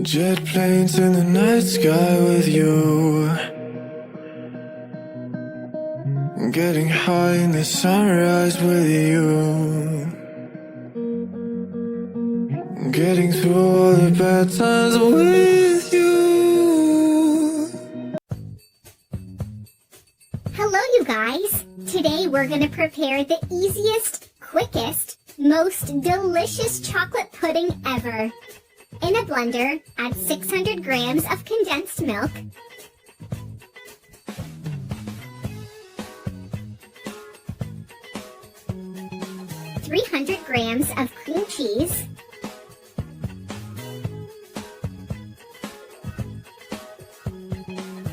Jet planes in the night sky with you, getting high in the sunrise with you, getting through all the bad times with you. Hello you guys! Today we're gonna prepare the easiest, quickest, most delicious chocolate pudding ever. In a blender, add 600 grams of condensed milk, 300 grams of cream cheese,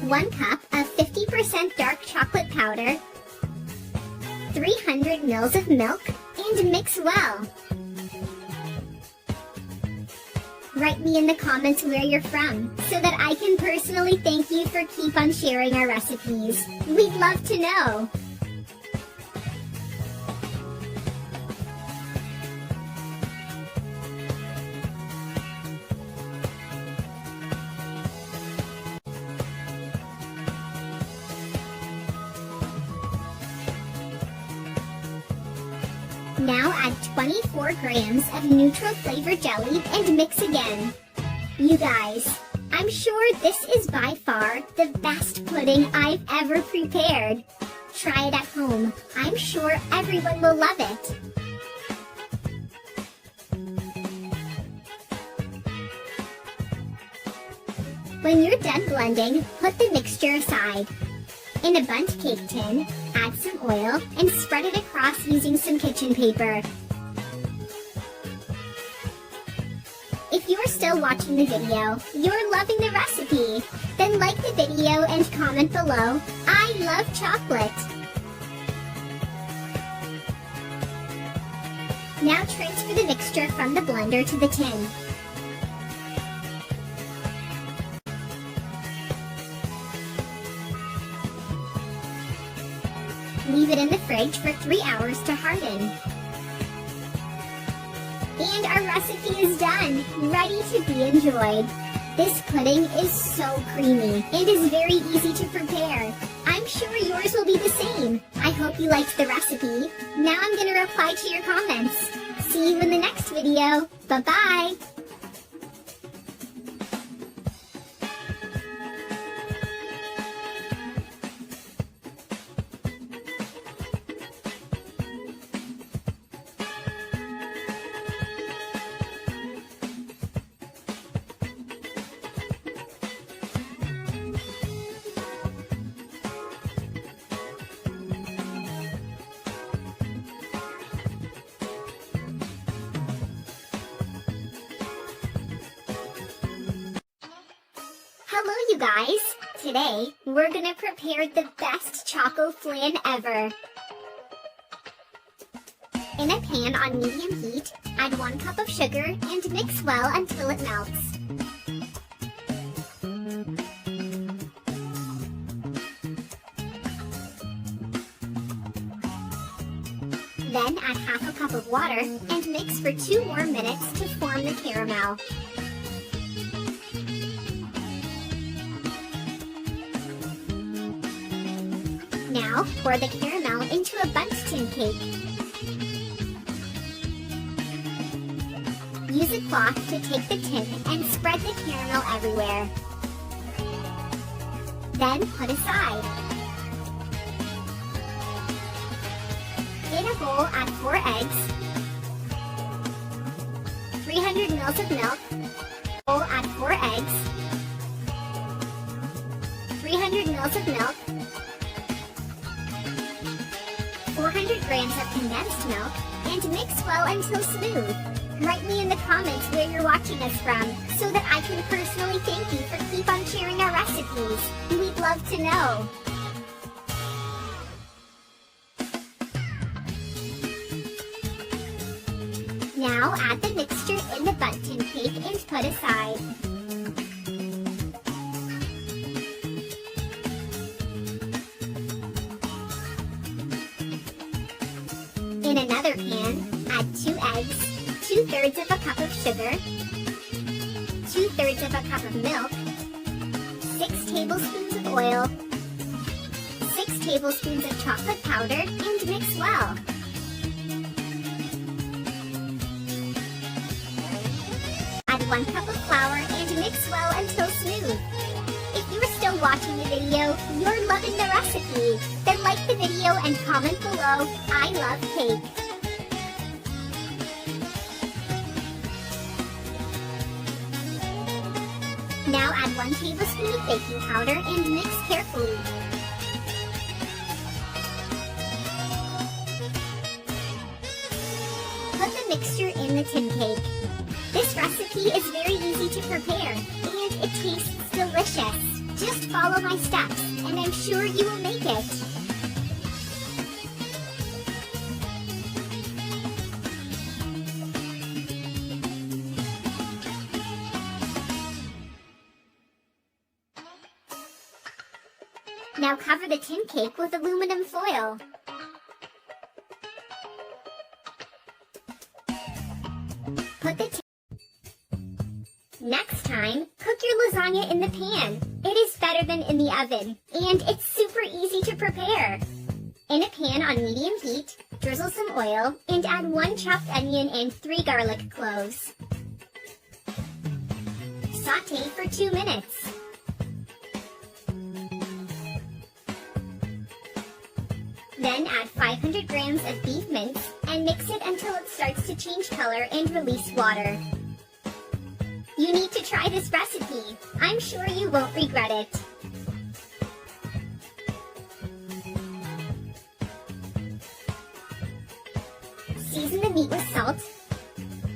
1 cup of 50% dark chocolate powder, 300 ml of milk, and mix well. Write me in the comments where you're from, so that I can personally thank you for keep on sharing our recipes. We'd love to know. Now add 24 grams of neutral flavor jelly and mix again. You guys, I'm sure this is by far the best pudding I've ever prepared. Try it at home. I'm sure everyone will love it. When you're done blending, put the mixture aside. In a bundt cake tin, add some oil and spread it across using some kitchen paper. If you're still watching the video, you're loving the recipe, then like the video and comment below, I love chocolate. Now transfer the mixture from the blender to the tin. Leave it in the fridge for 3 hours to harden. And our recipe is done, ready to be enjoyed. This pudding is so creamy and is very easy to prepare. I'm sure yours will be the same. I hope you liked the recipe. Now I'm going to reply to your comments. See you in the next video. Bye-bye! Hello you guys! Today, we're gonna prepare the best choco flan ever. In a pan on medium heat, add 1 cup of sugar and mix well until it melts. Then add half a cup of water and mix for 2 more minutes to form the caramel. Now, pour the caramel into a bundt tin cake. Use a cloth to take the tin and spread the caramel everywhere. Then put aside. In a bowl, add 4 eggs, 300 ml of milk, bowl, add 4 eggs, 300 ml of milk, 400 grams of condensed milk, and mix well until smooth. Write me in the comments where you're watching us from, so that I can personally thank you for keep on sharing our recipes. We'd love to know. Now add the mixture in the bundt tin cake and put aside. In another pan, add 2 eggs, 2/3 of a cup of sugar, 2/3 2/3 of a cup of milk, 6 tablespoons of oil, 6 tablespoons of chocolate powder, and mix well. Add 1 cup of flour and mix well until smooth. If you are still watching the video, you're loving the recipe, then like the video and comment below, I love cake. Now add 1 tablespoon of baking powder and mix carefully. Put the mixture in the tin cake. This recipe is very easy to prepare, and it tastes delicious. Just follow my steps, and I'm sure you will make it. Now cover the tin cake with aluminum foil. Next time, cook your lasagna in the pan. It is better than in the oven, and it's super easy to prepare. In a pan on medium heat, drizzle some oil and add 1 chopped onion and 3 garlic cloves. Sauté for 2 minutes. Then add 500 grams of beef mince and mix it until it starts to change color and release water. You need to try this recipe. I'm sure you won't regret it. Season the meat with salt,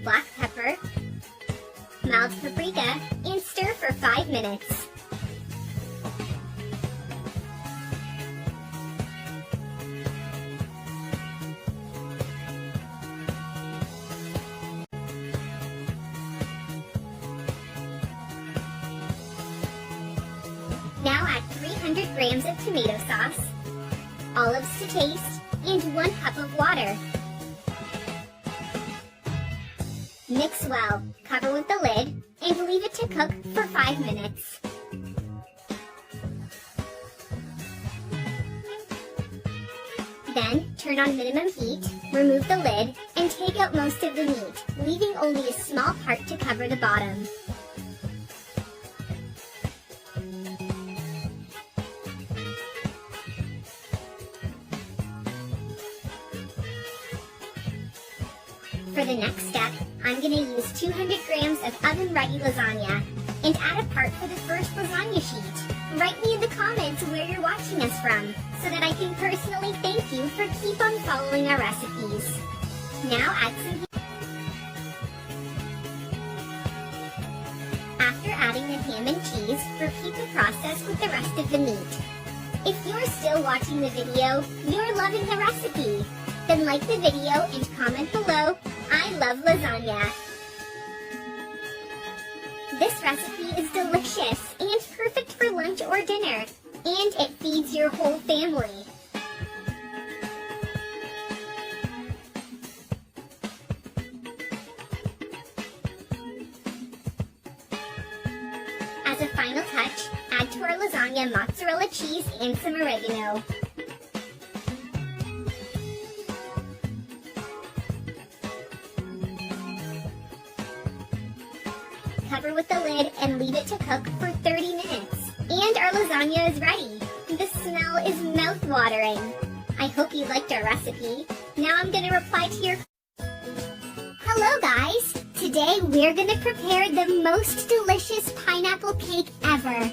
black pepper, mild paprika, and stir for 5 minutes. Now add 300 grams of tomato sauce, olives to taste, and 1 cup of water. Mix well, cover with the lid, and leave it to cook for 5 minutes. Then, turn on minimum heat, remove the lid, and take out most of the meat, leaving only a small part to cover the bottom. For the next step, I'm going to use 200 grams of oven-ready lasagna and add a part for the first lasagna sheet. Write me in the comments where you're watching us from so that I can personally thank you for keep on following our recipes. Now add some. After adding the ham and cheese, repeat the process with the rest of the meat. If you're still watching the video, you're loving the recipe. Then like the video and comment below, I love lasagna. This recipe is delicious and perfect for lunch or dinner, and it feeds your whole family. As a final touch, add to our lasagna mozzarella cheese and some oregano. Cover with the lid and leave it to cook for 30 minutes. And our lasagna is ready. The smell is mouth-watering. I hope you liked our recipe. Now I'm going to reply to your... Hello guys! Today we're going to prepare the most delicious pineapple cake ever.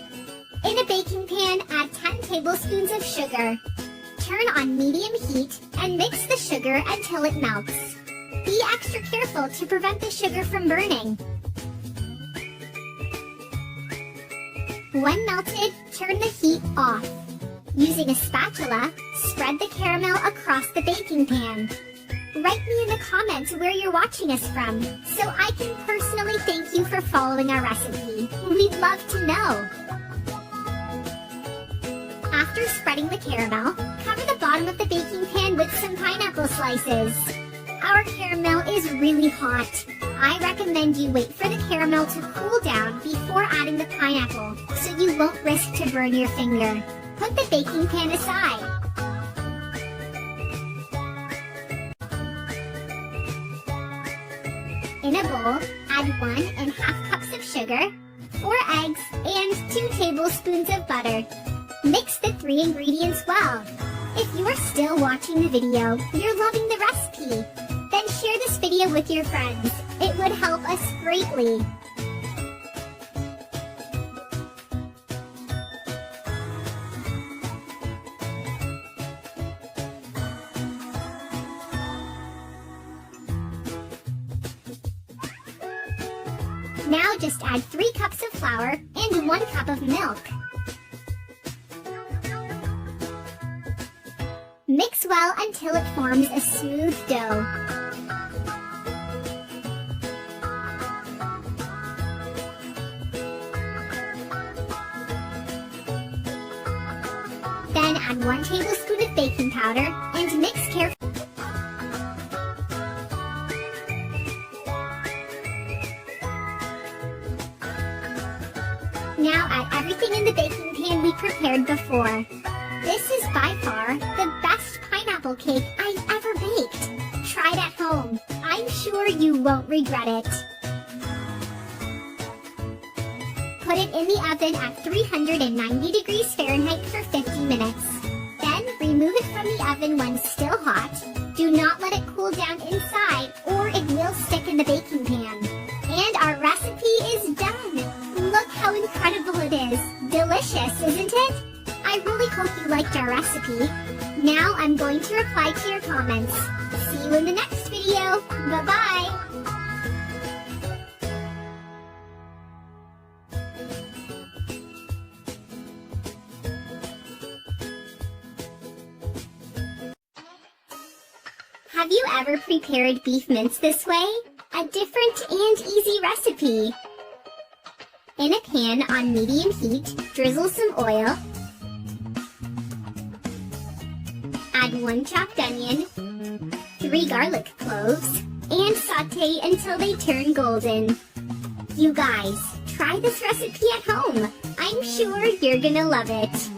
In a baking pan, add 10 tablespoons of sugar. Turn on medium heat and mix the sugar until it melts. Be extra careful to prevent the sugar from burning. When melted, turn the heat off. Using a spatula, spread the caramel across the baking pan. Write me in the comments where you're watching us from, so I can personally thank you for following our recipe. We'd love to know. After spreading the caramel, cover the bottom of the baking pan with some pineapple slices. Our caramel is really hot. I recommend you wait for the caramel to cool down before adding the pineapple, so you won't risk to burn your finger. Put the baking pan aside. In a bowl, add 1½ cups of sugar, 4 eggs, and 2 tablespoons of butter. Mix the 3 ingredients well. If you're still watching the video, you're loving the recipe. Then share this video with your friends. It would help us greatly. Now just add 3 cups of flour and 1 cup of milk. Mix well until it forms a smooth dough. Then add 1 tablespoon of baking powder and mix carefully. Now add everything in the baking pan we prepared before. This is by far the best pineapple cake I've ever baked. Try it at home. I'm sure you won't regret it. Put it in the oven at 390 degrees Fahrenheit for 50 minutes. Then remove it from the oven when still hot. Do not let it cool down inside or it will stick in the baking pan. And our recipe is done. Look how incredible it is. Delicious, isn't it? I really hope you liked our recipe. Now I'm going to reply to your comments. See you in the next video. Bye-bye. Have you ever prepared beef mince this way? A different and easy recipe. In a pan on medium heat, drizzle some oil. Add 1 chopped onion, 3 garlic cloves, and saute until they turn golden. You guys, try this recipe at home. I'm sure you're gonna love it.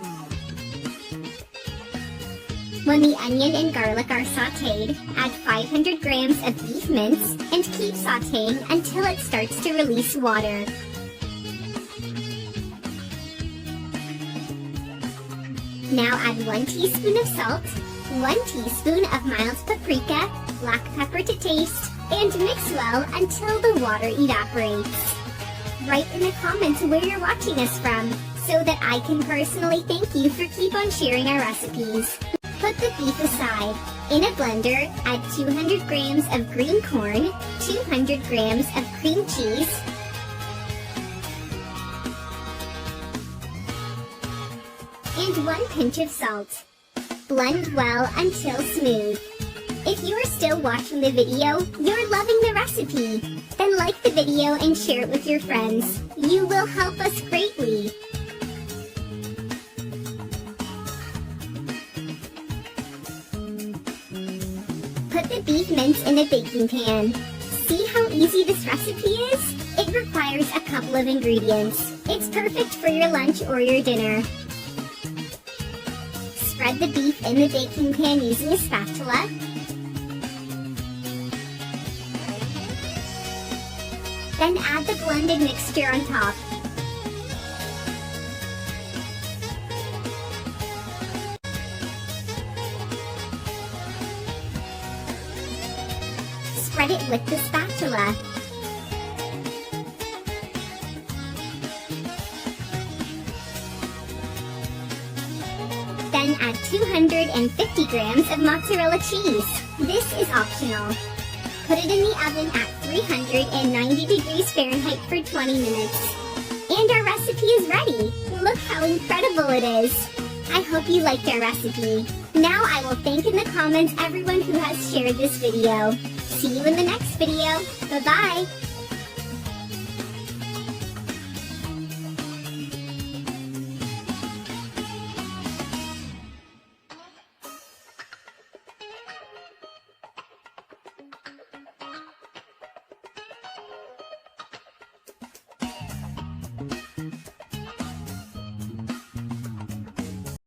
When the onion and garlic are sauteed, add 500 grams of beef mince and keep sauteing until it starts to release water. Now add 1 teaspoon of salt, 1 teaspoon of mild paprika, black pepper to taste, and mix well until the water evaporates. Write in the comments where you're watching us from, so that I can personally thank you for keep on sharing our recipes. Put the beef aside. In a blender, add 200 grams of green corn, 200 grams of cream cheese, and 1 pinch of salt. Blend well until smooth. If you're still watching the video, you're loving the recipe. Then like the video and share it with your friends. You will help us greatly. Put the beef mince in a baking pan. See how easy this recipe is? It requires a couple of ingredients. It's perfect for your lunch or your dinner. Spread the beef in the baking pan using a spatula. Then add the blended mixture on top. Spread it with the spatula. Then add 250 grams of mozzarella cheese. This is optional. Put it in the oven at 390 degrees Fahrenheit for 20 minutes. And our recipe is ready. Look how incredible it is. I hope you liked our recipe. Now I will thank in the comments everyone who has shared this video. See you in the next video. Bye-bye.